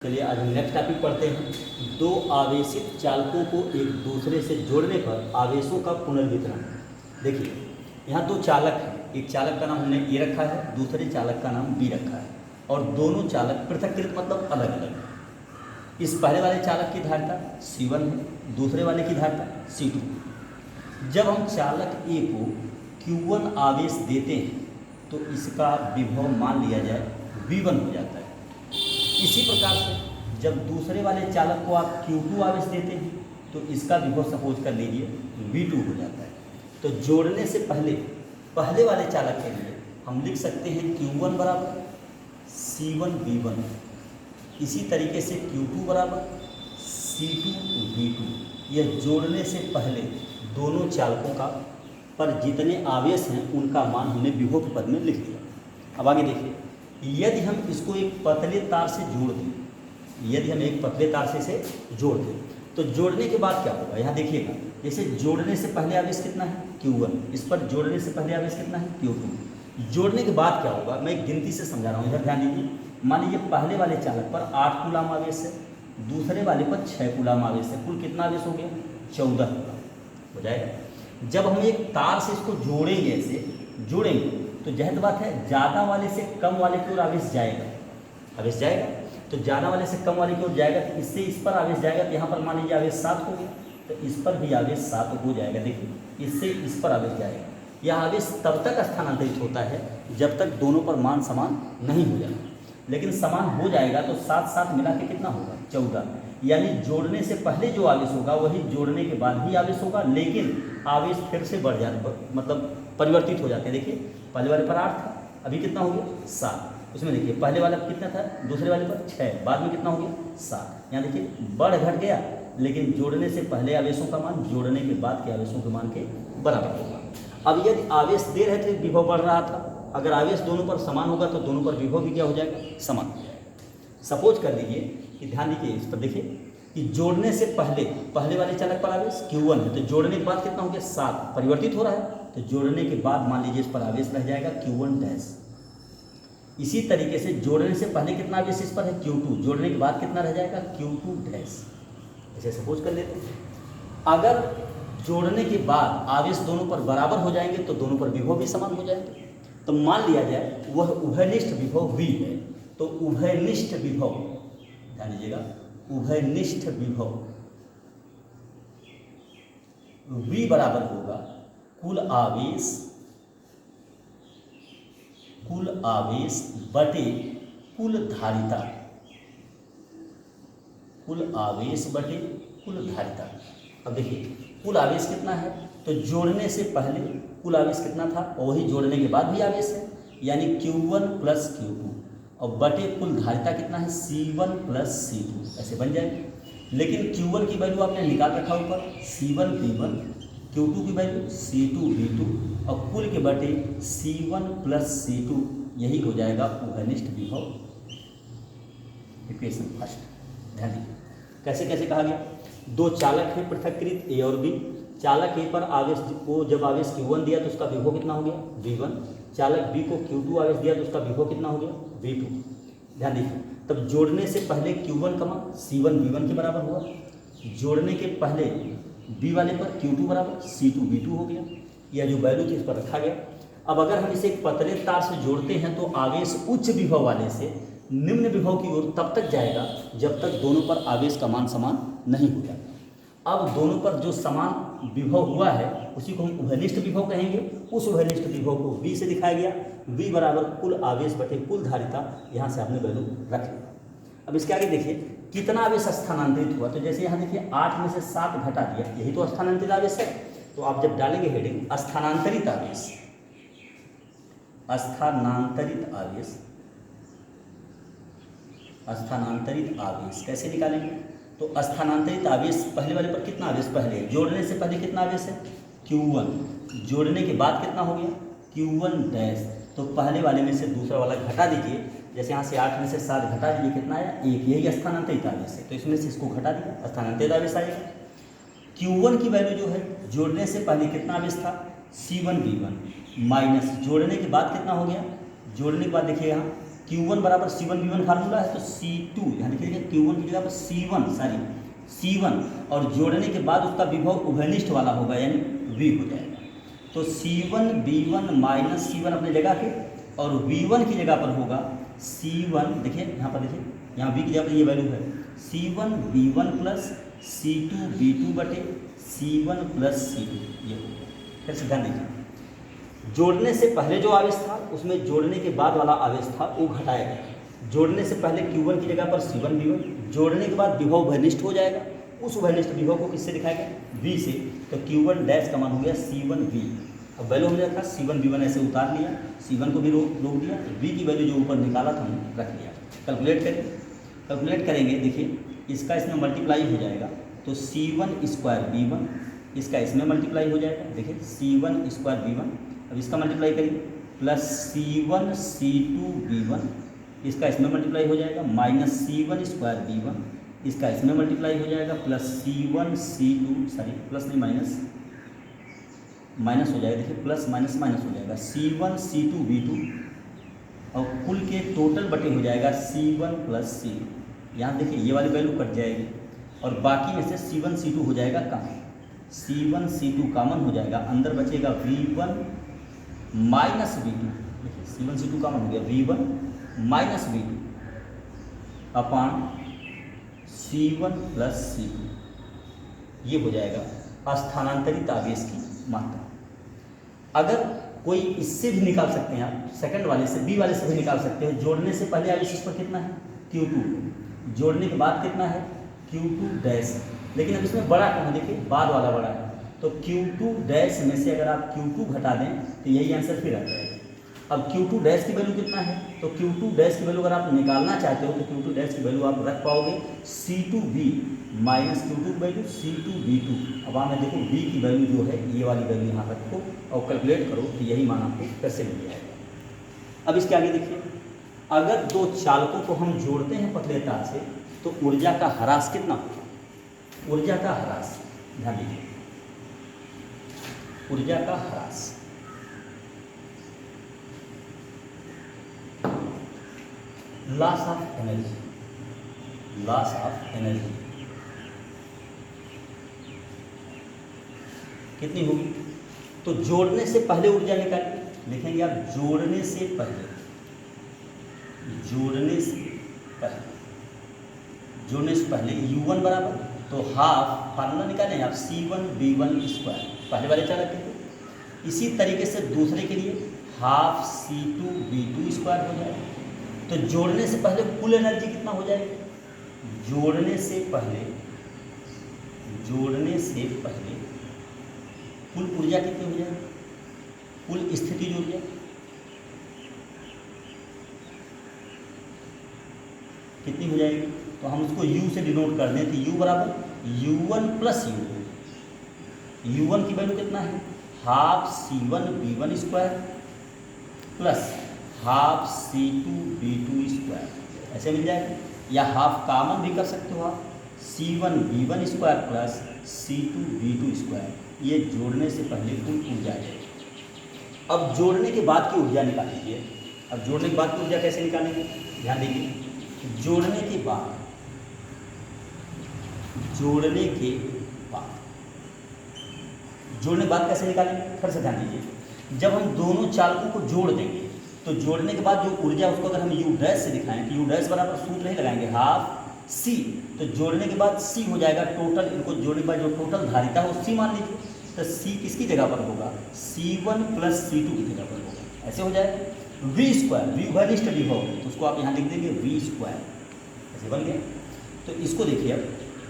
चलिए आज हम नेक्स्ट टॉपिक पढ़ते हैं। दो आवेशित चालकों को एक दूसरे से जोड़ने पर आवेशों का पुनर्वितरण। देखिए यहाँ दो चालक हैं, एक चालक का नाम हमने ए रखा है, दूसरे चालक का नाम बी रखा है और दोनों चालक पृथककृत मतलब अलग अलग हैं। इस पहले वाले चालक की धारिता C1 है, दूसरे वाले की धारिता C2। जब हम चालक ए को Q1 आवेश देते हैं तो इसका विभव मान लिया जाए V1 हो जाता है। इसी प्रकार से जब दूसरे वाले चालक को आप Q2 आवेश देते हैं तो इसका विभव सपोज कर लीजिए V2 हो जाता है। तो जोड़ने से पहले वाले चालक के लिए हम लिख सकते हैं Q1 बराबर C1 V1, इसी तरीके से Q2 बराबर C2 V2। यह जोड़ने से पहले दोनों चालकों का पर जितने आवेश हैं उनका मान हमने विभव के पद में लिख दिया। अब आगे देखिए, यदि हम इसको एक पतले तार से जोड़ दें, तो जोड़ने के बाद क्या होगा, यहाँ देखिएगा। जैसे जोड़ने से पहले आवेश कितना है Q1, इस पर जोड़ने से पहले आवेश कितना है Q2। जोड़ने के बाद क्या होगा, मैं गिनती से समझा रहा हूँ, इधर ध्यान दीजिए। मान लीजिए पहले वाले चालक पर 8 कूलाम आवेश है, दूसरे वाले पर 6 कूलाम आवेश है, कुल कितना आवेश हो गया 14 कूलाम हो जाएगा। जब हम एक तार से इसको जोड़ेंगे, ऐसे जोड़ेंगे तो जाहिर बात है ज़्यादा वाले से कम वाले की ओर आवेश जाएगा। तो ज़्यादा वाले से कम वाले की ओर जाएगा तो इससे इस पर आवेश जाएगा। तो यहाँ पर मान लीजिए आवेश 7 हो गया तो इस पर भी आवेश 7 हो जाएगा। देखिए इससे इस पर आवेश जाएगा। यह आवेश तब तक स्थानांतरित होता है जब तक दोनों पर मान समान नहीं हो जाए, लेकिन समान हो जाएगा तो 7 मिला के कितना होगा 14। यानी जोड़ने से पहले जो आवेश होगा वही जोड़ने के बाद भी आवेश होगा, लेकिन आवेश फिर से बढ़ जाता, मतलब परिवर्तित हो जाते हैं। देखिए पहले वाले पर 8 था, अभी कितना हो गया 7। उसमें देखिए पहले वाले पर कितना था, दूसरे वाले पर 6, बाद में कितना हो गया 7। यहाँ देखिए बढ़ घट गया, लेकिन जोड़ने से पहले आवेशों का मान जोड़ने के बाद के आवेशों के मान के बराबर होगा। अब यदि आवेश दे रहे थे विभव बढ़ रहा था, अगर आवेश दोनों पर समान होगा तो दोनों पर विभव भी क्या हो जाएगा, समान हो जाएगा। सपोज कर लीजिए कि ध्यान दीजिए इस पर, देखिए कि जोड़ने से पहले वाले चालक पर आवेश Q1 है, तो जोड़ने के बाद कितना हो गया 7, परिवर्तित हो रहा है। तो जोड़ने के बाद मान लीजिए इस पर आवेश रह जाएगा Q1 डैश। इसी तरीके से जोड़ने से पहले कितना आवेश इस पर है Q2, जोड़ने के बाद कितना रह जाएगा Q2 डैश। ऐसे सपोज कर लेते हैं। अगर जोड़ने के बाद आवेश दोनों पर बराबर हो जाएंगे तो दोनों पर विभव भी समान हो जाएंगे। तो मान लिया जाए वह उभयनिष्ठ विभव V है, तो उभयनिष्ठ विभव, ध्यान दीजिएगा, उभयनिष्ठ विभव V बराबर होगा कुल आवेश बटे कुल धारिता, अब देखिए कुल आवेश कितना है, तो जोड़ने से पहले कुल आवेश कितना था और वही जोड़ने के बाद भी आवेश है, यानी Q1 प्लस Q2 और बटे कुल धारिता कितना है C1 प्लस C2, ऐसे बन जाएगी। लेकिन Q1 की वैल्यू आपने निकाल रखा ऊपर C1 V1, Q2 की वैल्यू C2 V2 और कुल के बटे C1 प्लस C2, यही हो जाएगा उभयनिष्ठ विभव, इक्वेशन फर्स्ट। ध्यान दीजिए कैसे कैसे कहा गया। दो चालक हैं पृथककृत A और B। चालक A पर आवेश को जब आवेश Q1 दिया तो उसका विभव कितना हो गया V1। चालक B को Q2 आवेश दिया तो उसका विभव कितना हो गया V2। ध्यान दीजिए, तब जोड़ने से पहले Q1 का मान C1 V1 के बराबर हुआ, जोड़ने के पहले B वाले पर Q2 बराबर C2 V2 हो गया। यह जो वैल्यू थी इस पर रखा गया। अब अगर हम इसे एक पतले तार से जोड़ते हैं तो आवेश उच्च विभव वाले से निम्न विभव की ओर तब तक जाएगा जब तक दोनों पर आवेश का मान समान नहीं हो जाता। अब दोनों पर जो समान विभव हुआ है उसी को हम उभयनिष्ठ विभव कहेंगे। उस उभयनिष्ठ विभव को V से दिखाया गया, V बराबर कुल आवेश बटे कुल धारिता, यहाँ से आपने वैल्यू रख लिया। अब इसके आगे देखिए कितना आवेश स्थानांतरित हुआ, तो जैसे यहाँ देखिए 8 में से 7 घटा दिया, यही तो स्थानांतरित आवेश है। तो आप जब डालेंगे हेडिंग स्थानांतरित आवेश कैसे निकालेंगे, तो स्थानांतरित आवेश पहले वाले पर कितना आवेश पहले है, जोड़ने से पहले कितना आवेश है Q1, जोड़ने के बाद कितना हो गया Q1 डैश। तो पहले वाले में से दूसरा वाला घटा दीजिए, जैसे यहाँ से 8 में से 7 घटा दीजिए, कितना आया 1, यही स्थानांतरित आवेश है। तो इसमें से इसको घटा दिया, स्थानांतरित आवेश आएगा। Q1 की वैल्यू जो है जोड़ने से पहले कितना आवेश था C1 V1 माइनस जोड़ने के बाद कितना हो गया, जोड़ने के बाद देखिए यहाँ Q1 बराबर C1 V1 फार्मूला है, तो C2 यहाँ लिखिएगा Q1 की जगह पर C1 और जोड़ने के बाद उसका विभव उभयनिष्ठ वाला होगा यानी V हो जाएगा। तो C1 V1 माइनस C1 अपने जगह पे, और V1 की जगह पर होगा C1, देखिए यहाँ पर, देखिए यहाँ V की जगह पर ये वैल्यू है C1 V1 plus C2 V2 बटे C1 प्लस C2, ये होगा। फिर से ध्यान दीजिए, जोड़ने से पहले जो आवेश था उसमें जोड़ने के बाद वाला आवेश था वो घटाया गया। जोड़ने से पहले Q1 की जगह पर C1 V1, जोड़ने के बाद विभव उभयनिष्ठ हो जाएगा। उस उभयनिष्ठ विभव को किससे दिखाएगा? V से। तो Q1 डैश का मान हो गया C1 V। अब वैल्यू हमने रखा C1 V1 ऐसे उतार लिया, C1 को भी रोक दिया, V की वैल्यू जो ऊपर निकाला था हमने रख लिया। कैलकुलेट करेंगे, देखिए इसका इसमें मल्टीप्लाई हो जाएगा, तो C1 स्क्वायर V1, इसका इसमें मल्टीप्लाई हो जाएगा, देखिए C1 स्क्वायर V1, अब इसका मल्टीप्लाई करेंगे प्लस C1 C2 V1, इसका इसमें मल्टीप्लाई हो जाएगा, माइनस C1 स्क्वायर V1, इसका इसमें मल्टीप्लाई हो जाएगा, plus C1 C2, sorry plus नहीं माइनस हो जाएगा, देखिए प्लस माइनस हो जाएगा, C1 C2 V2, और कुल के टोटल बटे हो जाएगा C1 प्लस C2। यहाँ देखिए ये वाली वैल्यू कट जाएगी और बाकी में से C1 C2 हो जाएगा कॉमन, C1 C2 कॉमन हो जाएगा, अंदर बचेगा V1 माइनस V2, देखिए C1 C2 कॉमन हो गया, V1 माइनस V2 अपान C1 प्लस C2, ये हो जाएगा स्थानांतरित आवेश की मात्रा। अगर कोई इससे भी निकाल सकते हैं आप, सेकंड वाले से, बी वाले से भी निकाल सकते हैं। जोड़ने से पहले आवेश इस पर कितना है? Q2, जोड़ने के बाद कितना है? Q2 डैश, लेकिन अब इसमें बड़ा कहाँ, देखिए बाद वाला बड़ा है, तो Q2 डैश में से अगर आप Q2 घटा दें तो यही आंसर फिर आ जाएगा। अब Q2 डैश की वैल्यू कितना है? तो Q2 डैश की वैल्यू अगर आप निकालना चाहते हो तो Q2 डैश की वैल्यू आप रख पाओगे C2V माइनस Q2 की वैल्यू C2V2। अब आप देखो V की वैल्यू जो है ये वाली वैल्यू यहाँ रखो और कैलकुलेट करो तो यही मान आपको कैसे मिल जाएगा। अब इसके आगे देखिए, अगर दो चालकों को हम जोड़ते हैं पतले तार से तो ऊर्जा का ह्रास कितना होगा? ऊर्जा का ह्रास, ध्यान दीजिए, ऊर्जा का ह्रास लॉस ऑफ एनर्जी कितनी होगी? तो जोड़ने से पहले ऊर्जा निकालिए, लिखेंगे आप जोड़ने से पहले U1 बराबर, तो हाफ फार्मूला निकालें आप C1 V1 स्क्वायर, पहले वाले चालक के लिए। इसी तरीके से दूसरे के लिए हाफ C2 V2 स्क्वायर हो जाएगा। तो जोड़ने से पहले कुल एनर्जी कितना हो जाएगी? जोड़ने से पहले कुल ऊर्जा कितनी हो जाएगी? कुल स्थितिज ऊर्जा कितनी हो जाएगी? तो हम उसको U से डिनोट कर दें, तो U बराबर U1 प्लस U1 की वैल्यू कितना है? Half C1 V1 square plus half C2 V2 square, ऐसे मिल जाएगा। या हाफ कॉमन भी कर सकते हो आप, C1 V1 square plus C2 V2 square, ये जोड़ने से पहले कुल ऊर्जा है। अब जोड़ने के बाद की ऊर्जा निकाल लीजिए। अब जोड़ने के बाद की ऊर्जा कैसे निकालेंगे? ध्यान दीजिए, जोड़ने के बाद कैसे निकालेंगे? फिर से ध्यान दीजिए, जब हम दोनों चालकों को जोड़ देंगे तो जोड़ने के बाद जो ऊर्जा उसको अगर हम U डैश से दिखाएं तो U डैश बराबर सूत्र नहीं लगाएंगे हाफ C, तो जोड़ने के बाद C हो जाएगा टोटल, इनको जोड़ने के बाद जो टोटल धारिता है वो C मान लीजिए, तो C किसकी जगह पर होगा? C1 प्लस C2 की जगह पर होगा, ऐसे हो जाएगा। V स्क्वायर, V उभयनिष्ठ विभव, तो उसको आप यहाँ लिख देंगे V स्क्वायर, ऐसे बन गया। तो इसको देखिए, अब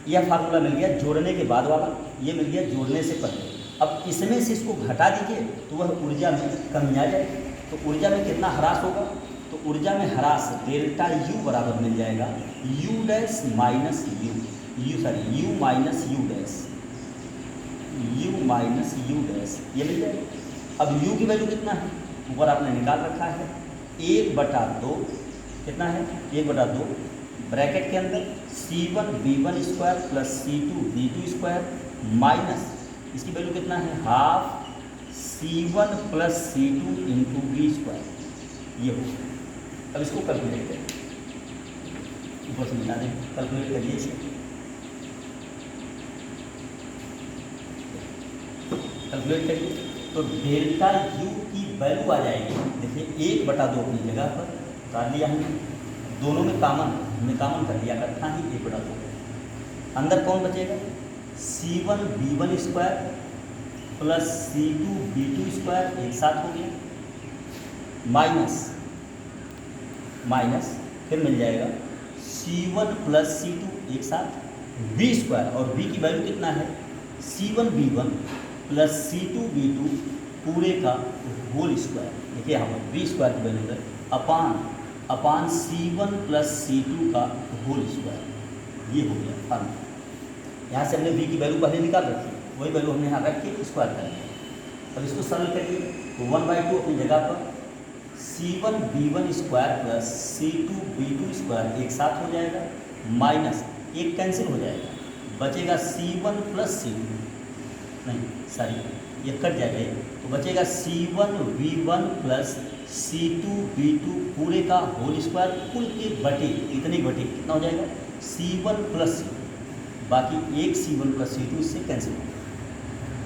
यह फार्मूला मिल गया जोड़ने के बाद वाला, ये मिल गया जोड़ने से पहले। अब इसमें से इसको घटा दीजिए तो वह ऊर्जा में कमी आ जाएगी। तो ऊर्जा में कितना ह्रास होगा? तो ऊर्जा में ह्रास डेल्टा U बराबर मिल जाएगा U dash minus U minus U dash, ये मिल जाएगा। अब U की वैल्यू कितना है? ऊपर आपने निकाल रखा है 1/2, कितना है? 1/2 ब्रैकेट के अंदर C1 V1 square plus C2 V2 square minus इसकी वैल्यू कितना है? Half C1 plus C2 into V square, ये हो। अब इसको कैलकुलेट करें, ऊपर से मिला दें, कैलकुलेट करिए इसे, कैलकुलेट करिए तो डेल्टा यू की वैल्यू आ जाएगी। देखिए 1/2 अपनी जगह पर उतार लिया हमने, दोनों में कॉमन, हमने कॉमन कर लिया, था ही 1/2। अंदर कौन बचेगा, C1V1² प्लस C2V2² एक साथ हो गया, माइनस फिर मिल जाएगा C1 प्लस C2 एक साथ V², और V की वैल्यू कितना है, C1V1 प्लस C2V2 पूरे का होल स्क्वायर। देखिए यहाँ पर V² की वैल्यू है अपान C1 प्लस C2 का होल स्क्वायर, ये हो गया फॉर्मूला। यहाँ से हमने V की वैल्यू पहले निकाल रखी, वही वैल्यू हमने यहाँ रख के स्क्वायर कर लिया। अब इसको सरल करिए तो 1/2 अपनी जगह पर C1V1² प्लस C2V2² एक साथ हो जाएगा, माइनस एक कैंसिल हो जाएगा, बचेगा C1 प्लस C2, नहीं सॉरी ये कट जाएगा, तो बचेगा C1V1 प्लस C2V2 पूरे का होल स्क्वायर, कुल के बटे इतने बटे कितना हो जाएगा C1 प्लस C2, बाकी एक C1 प्लस C2 इससे कैंसिल हो जाएगा।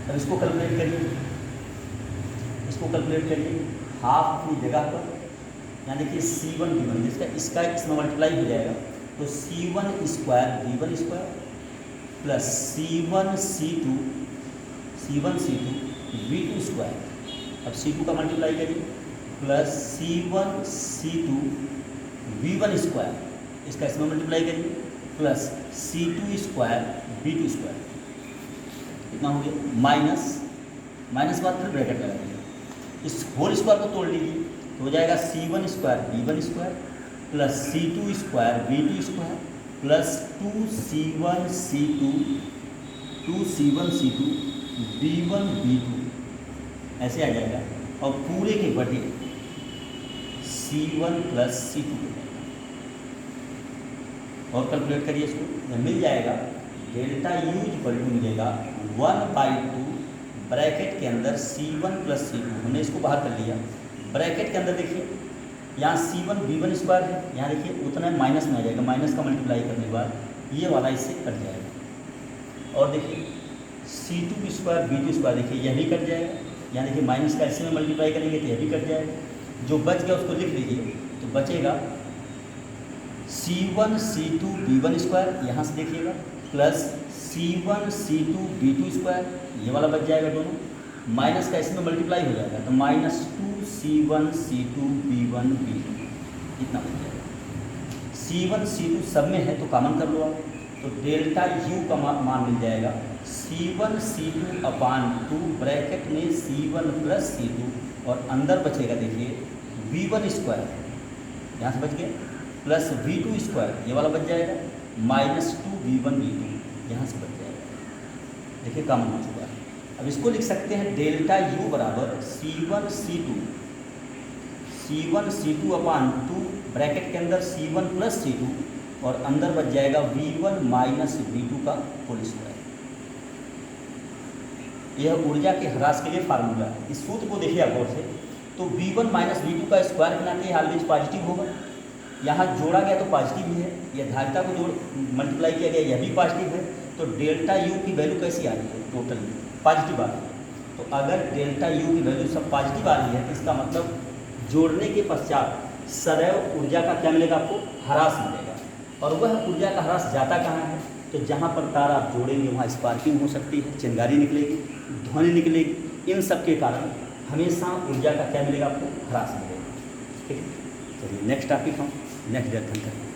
अब इसको कैलकुलेट करिए, इसको कैलकुलेट करिए हाफ अपनी जगह पर, यहाँ देखिए C1V1 जिसका इसका इसमें मल्टीप्लाई हो जाएगा, तो C1² प्लस C1C2 V2², अब C2 का मल्टीप्लाई करिए प्लस C1C2 V1², इसका इसमें मल्टीप्लाई करिए प्लस C2² V2², कितना हो गया, माइनस बाद फिर ब्रैकेट लगा दीजिए, इस होल स्क्वायर को तोड़ लीजिए तो हो जाएगा C1² V1² plus C2² V2² plus 2C1C2 V1 V2 ऐसे आ जाएगा, और पूरे के बटे C1 प्लस C2 हो जाएगा। और कैलकुलेट करिए इसको, जब मिल जाएगा डेल्टा यू इक्वल टू मिलेगा 1/2 ब्रैकेट के अंदर C1 प्लस C2, हमने इसको बाहर कर लिया, ब्रैकेट के अंदर देखिए यहाँ C1V1² है, यहाँ देखिए उतना माइनस में आ जाएगा, माइनस का मल्टीप्लाई करने के बाद ये वाला इससे कट जाएगा, और देखिए C2² V2², देखिए यह भी कट जाएगा, यहाँ देखिए माइनस का इससे में मल्टीप्लाई करेंगे तो यह भी कट जाएगा, जो बच गया उसको लिख लीजिए, तो बचेगा C1 C2 V1², यहाँ से देखिएगा प्लस C1 C2 V2², ये वाला बच जाएगा दोनों, माइनस का इसमें मल्टीप्लाई हो जाएगा, तो minus 2C1 C2 V1 V2 इतना बच जाएगा। C1 C2 सब में है तो कॉमन कर लो आप, तो डेल्टा यू का मान मिल जाएगा C1 C2 अपान 2 ब्रैकेट में C1 प्लस C2, और अंदर बचेगा देखिए V1², यहाँ से बच गया, प्लस V2², ये वाला बच जाएगा, माइनस 2V1 V2 यहाँ से बच जाएगा, देखिए कॉमन हो चुका है। अब इसको लिख सकते हैं डेल्टा यू बराबर C1 C2 अपान 2 ब्रैकेट के अंदर C1 प्लस C2, और अंदर बच जाएगा V1 माइनस V2 का होल स्क्वायर। यह ऊर्जा के ह्रास के लिए फार्मूला है, इस सूत्र को देखिए आप गौर से, तो V1 माइनस V2 का स्क्वायर के नाते ऑलवेज पॉजिटिव होगा, यहाँ जोड़ा गया तो पॉजिटिव ही है, यह धारिता को जोड़ मल्टीप्लाई किया गया यह भी पॉजिटिव है, तो डेल्टा यू की वैल्यू कैसी आ रही है, टोटल पॉजिटिव आ रही है। तो अगर डेल्टा यू की वैल्यू सब पॉजिटिव आ रही है तो इसका मतलब जोड़ने के पश्चात सदैव ऊर्जा का क्या मिलेगा, आपको ह्रास मिलेगा, और वह ऊर्जा का ह्रास जाता कहाँ है, तो जहाँ पर तार आप जोड़ेंगे वहाँ स्पार्किंग हो सकती है, चिंगारी निकलेगी, ध्वनि निकलेगी, इन सब के कारण हमेशा ऊर्जा का क्या मिलेगा, आपको ह्रास मिलेगा। ठीक है, चलिए नेक्स्ट टॉपिक हम नेक्स्ट व्याख्यान करेंगे।